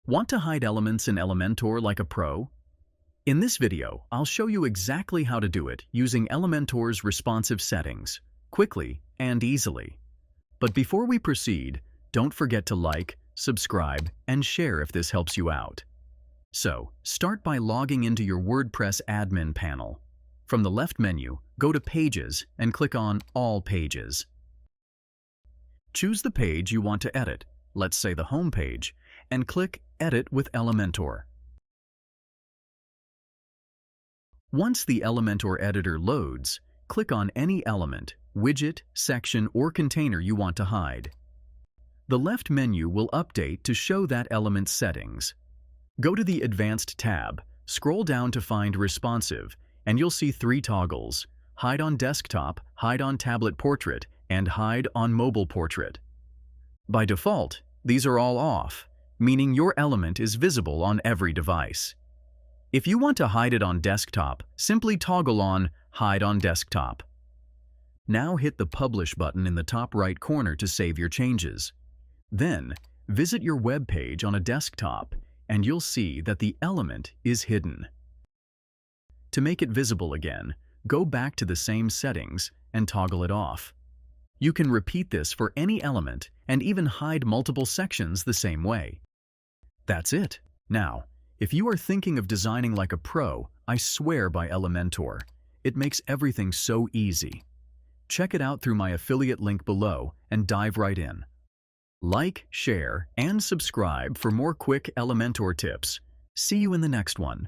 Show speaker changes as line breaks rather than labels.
Want to hide elements in Elementor like a pro? In this video, I'll show you exactly how to do it using Elementor's responsive settings, quickly and easily. But before we proceed, don't forget to like, subscribe, and share if this helps you out. So, start by logging into your WordPress admin panel. From the left menu, go to Pages and click on All Pages. Choose the page you want to edit, let's say the home page, and click Edit with Elementor. Once the Elementor editor loads, click on any element, widget, section, or container you want to hide. The left menu will update to show that element's settings. Go to the Advanced tab, scroll down to find Responsive, and you'll see three toggles: Hide on Desktop, Hide on Tablet Portrait, and Hide on Mobile Portrait. By default, these are all off, meaning your element is visible on every device. If you want to hide it on desktop, simply toggle on Hide on Desktop. Now hit the Publish button in the top right corner to save your changes. Then, visit your web page on a desktop, and you'll see that the element is hidden. To make it visible again, go back to the same settings and toggle it off. You can repeat this for any element and even hide multiple sections the same way. That's it. Now, if you are thinking of designing like a pro, I swear by Elementor. It makes everything so easy. Check it out through my affiliate link below and dive right in. Like, share, and subscribe for more quick Elementor tips. See you in the next one.